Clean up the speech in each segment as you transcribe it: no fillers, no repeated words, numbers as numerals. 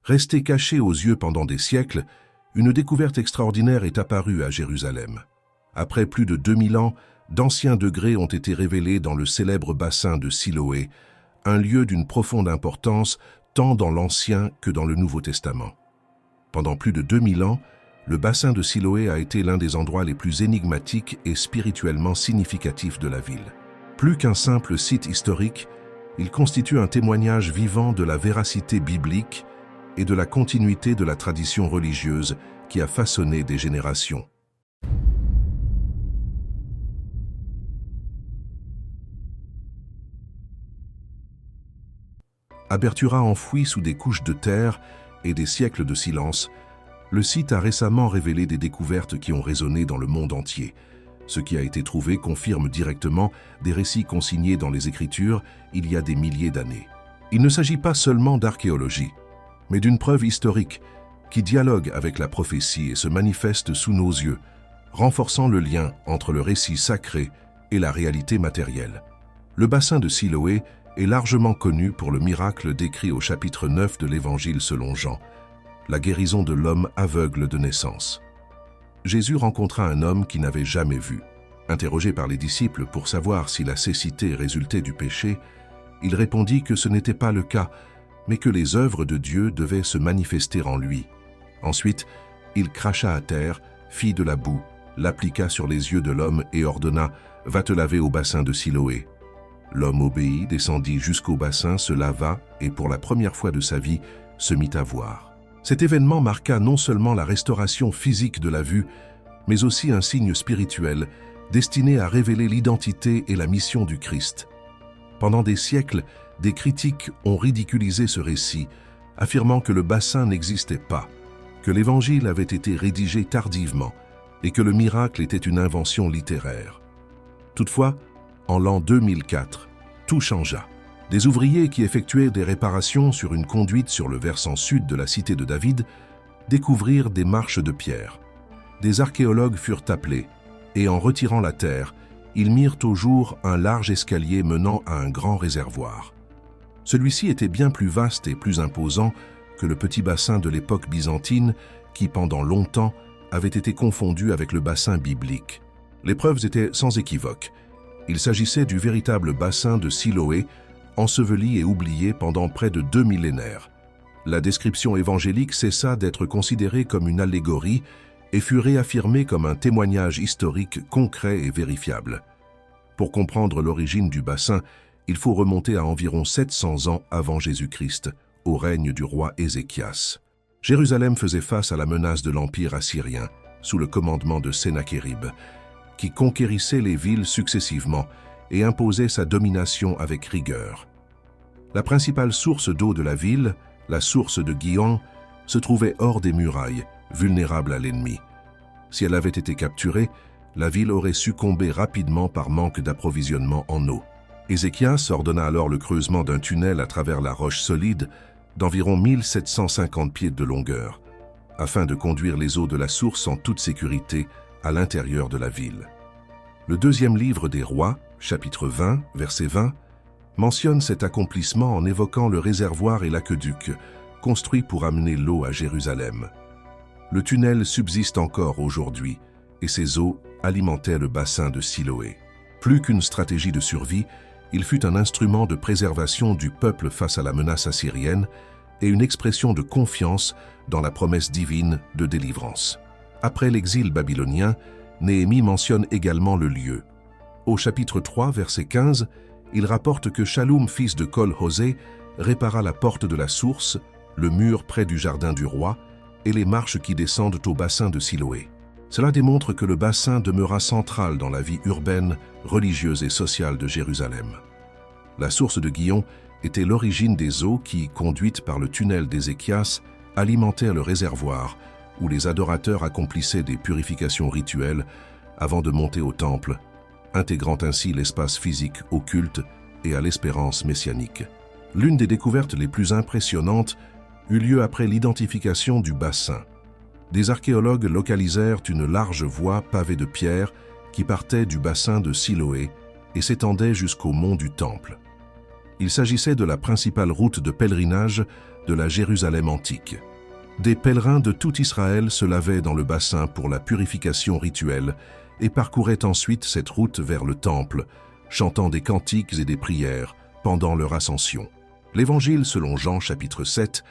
Restée cachée aux yeux pendant des siècles, une découverte extraordinaire est apparue à Jérusalem. Après plus de 2000 ans, d'anciens degrés ont été révélés dans le célèbre bassin de Siloé, un lieu d'une profonde importance tant dans l'Ancien que dans le Nouveau Testament. Pendant plus de 2000 ans, le bassin de Siloé a été l'un des endroits les plus énigmatiques et spirituellement significatifs de la ville. Plus qu'un simple site historique, il constitue un témoignage vivant de la véracité biblique et de la continuité de la tradition religieuse qui a façonné des générations. Abertura enfoui sous des couches de terre et des siècles de silence, le site a récemment révélé des découvertes qui ont résonné dans le monde entier. Ce qui a été trouvé confirme directement des récits consignés dans les Écritures il y a des milliers d'années. Il ne s'agit pas seulement d'archéologie, mais d'une preuve historique qui dialogue avec la prophétie et se manifeste sous nos yeux, renforçant le lien entre le récit sacré et la réalité matérielle. Le bassin de Siloé est largement connu pour le miracle décrit au chapitre 9 de l'Évangile selon Jean, la guérison de l'homme aveugle de naissance. Jésus rencontra un homme qu'il n'avait jamais vu. Interrogé par les disciples pour savoir si la cécité résultait du péché, il répondit que ce n'était pas le cas, mais que les œuvres de Dieu devaient se manifester en lui. Ensuite, il cracha à terre, fit de la boue, l'appliqua sur les yeux de l'homme et ordonna « Va te laver au bassin de Siloé ». L'homme obéit, descendit jusqu'au bassin, se lava et pour la première fois de sa vie, se mit à voir. Cet événement marqua non seulement la restauration physique de la vue, mais aussi un signe spirituel destiné à révéler l'identité et la mission du Christ. Pendant des siècles, des critiques ont ridiculisé ce récit, affirmant que le bassin n'existait pas, que l'Évangile avait été rédigé tardivement et que le miracle était une invention littéraire. Toutefois, en l'an 2004, tout changea. Des ouvriers qui effectuaient des réparations sur une conduite sur le versant sud de la cité de David découvrirent des marches de pierre. Des archéologues furent appelés et en retirant la terre, ils mirent au jour un large escalier menant à un grand réservoir. Celui-ci était bien plus vaste et plus imposant que le petit bassin de l'époque byzantine qui, pendant longtemps, avait été confondu avec le bassin biblique. Les preuves étaient sans équivoque. Il s'agissait du véritable bassin de Siloé, enseveli et oublié pendant près de 2 millénaires. La description évangélique cessa d'être considérée comme une allégorie et fut réaffirmée comme un témoignage historique concret et vérifiable. Pour comprendre l'origine du bassin, il faut remonter à environ 700 ans avant Jésus-Christ, au règne du roi Ézéchias. Jérusalem faisait face à la menace de l'Empire assyrien, sous le commandement de Sennachérib, qui conquérissait les villes successivement et imposait sa domination avec rigueur. La principale source d'eau de la ville, la source de Gihon, se trouvait hors des murailles, vulnérable à l'ennemi. Si elle avait été capturée, la ville aurait succombé rapidement par manque d'approvisionnement en eau. Ézéchias ordonna alors le creusement d'un tunnel à travers la roche solide d'environ 1750 pieds de longueur, afin de conduire les eaux de la source en toute sécurité à l'intérieur de la ville. Le deuxième livre des Rois, chapitre 20, verset 20, mentionne cet accomplissement en évoquant le réservoir et l'aqueduc, construit pour amener l'eau à Jérusalem. Le tunnel subsiste encore aujourd'hui, et ses eaux alimentaient le bassin de Siloé. Plus qu'une stratégie de survie, il fut un instrument de préservation du peuple face à la menace assyrienne et une expression de confiance dans la promesse divine de délivrance. Après l'exil babylonien, Néhémie mentionne également le lieu. Au chapitre 3, verset 15, il rapporte que Shallum, fils de Kol-Hosé, répara la porte de la source, le mur près du jardin du roi et les marches qui descendent au bassin de Siloé. Cela démontre que le bassin demeura central dans la vie urbaine, religieuse et sociale de Jérusalem. La source de Gihon était l'origine des eaux qui, conduites par le tunnel d'Ézéchias, alimentaient le réservoir où les adorateurs accomplissaient des purifications rituelles avant de monter au temple, intégrant ainsi l'espace physique au culte et à l'espérance messianique. L'une des découvertes les plus impressionnantes eut lieu après l'identification du bassin. Des archéologues localisèrent une large voie pavée de pierres qui partait du bassin de Siloé et s'étendait jusqu'au mont du Temple. Il s'agissait de la principale route de pèlerinage de la Jérusalem antique. Des pèlerins de tout Israël se lavaient dans le bassin pour la purification rituelle et parcouraient ensuite cette route vers le temple, chantant des cantiques et des prières pendant leur ascension. L'Évangile selon Jean chapitre 7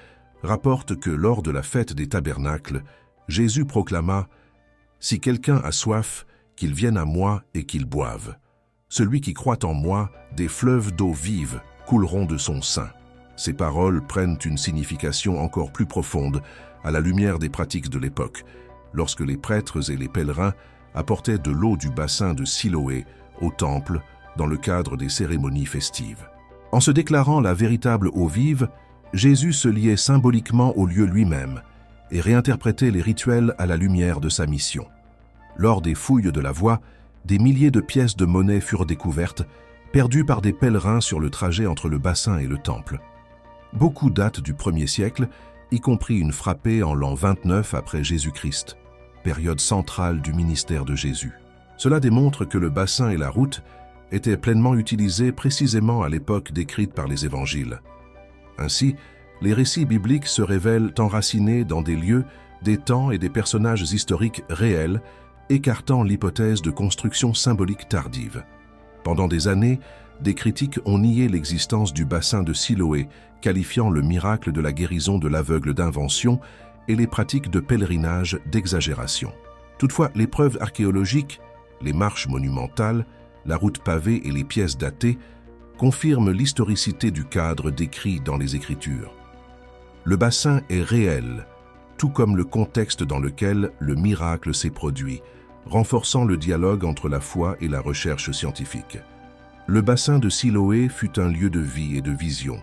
rapporte que lors de la fête des tabernacles, Jésus proclama « Si quelqu'un a soif, qu'il vienne à moi et qu'il boive. Celui qui croit en moi, des fleuves d'eau vive couleront de son sein. » Ces paroles prennent une signification encore plus profonde à la lumière des pratiques de l'époque, lorsque les prêtres et les pèlerins apportaient de l'eau du bassin de Siloé au temple dans le cadre des cérémonies festives. En se déclarant la véritable eau vive, Jésus se liait symboliquement au lieu lui-même et réinterprétait les rituels à la lumière de sa mission. Lors des fouilles de la voie, des milliers de pièces de monnaie furent découvertes, perdues par des pèlerins sur le trajet entre le bassin et le temple. Beaucoup datent du 1er siècle, y compris une frappée en l'an 29 après Jésus-Christ, période centrale du ministère de Jésus. Cela démontre que le bassin et la route étaient pleinement utilisés précisément à l'époque décrite par les évangiles. Ainsi, les récits bibliques se révèlent enracinés dans des lieux, des temps et des personnages historiques réels, écartant l'hypothèse de construction symbolique tardive. Pendant des années, des critiques ont nié l'existence du bassin de Siloé, qualifiant le miracle de la guérison de l'aveugle d'invention et les pratiques de pèlerinage d'exagération. Toutefois, les preuves archéologiques, les marches monumentales, la route pavée et les pièces datées confirment l'historicité du cadre décrit dans les Écritures. Le bassin est réel, tout comme le contexte dans lequel le miracle s'est produit, renforçant le dialogue entre la foi et la recherche scientifique. Le bassin de Siloé fut un lieu de vie et de vision.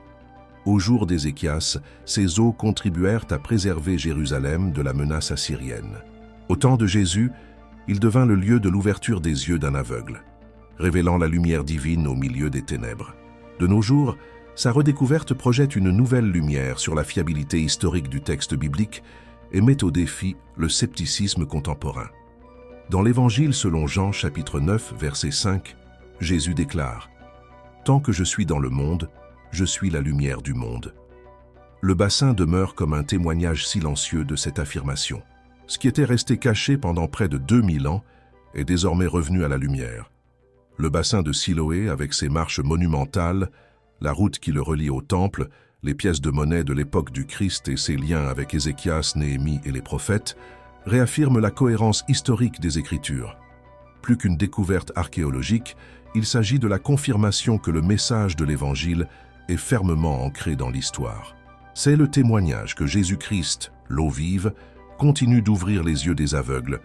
Au jour d'Ézéchias, ces eaux contribuèrent à préserver Jérusalem de la menace assyrienne. Au temps de Jésus, il devint le lieu de l'ouverture des yeux d'un aveugle, révélant la lumière divine au milieu des ténèbres. De nos jours, sa redécouverte projette une nouvelle lumière sur la fiabilité historique du texte biblique et met au défi le scepticisme contemporain. Dans l'Évangile selon Jean chapitre 9, verset 5, Jésus déclare « Tant que je suis dans le monde, je suis la lumière du monde. » Le bassin demeure comme un témoignage silencieux de cette affirmation. Ce qui était resté caché pendant près de 2000 ans est désormais revenu à la lumière. Le bassin de Siloé, avec ses marches monumentales, la route qui le relie au temple, les pièces de monnaie de l'époque du Christ et ses liens avec Ézéchias, Néhémie et les prophètes, réaffirment la cohérence historique des Écritures. Plus qu'une découverte archéologique, il s'agit de la confirmation que le message de l'Évangile est fermement ancré dans l'histoire. C'est le témoignage que Jésus-Christ, l'eau vive, continue d'ouvrir les yeux des aveugles,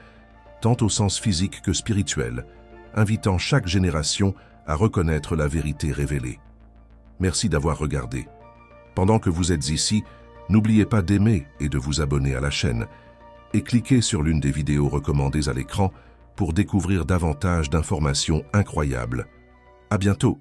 tant au sens physique que spirituel, invitant chaque génération à reconnaître la vérité révélée. Merci d'avoir regardé. Pendant que vous êtes ici, n'oubliez pas d'aimer et de vous abonner à la chaîne, et cliquez sur l'une des vidéos recommandées à l'écran pour découvrir davantage d'informations incroyables. À bientôt!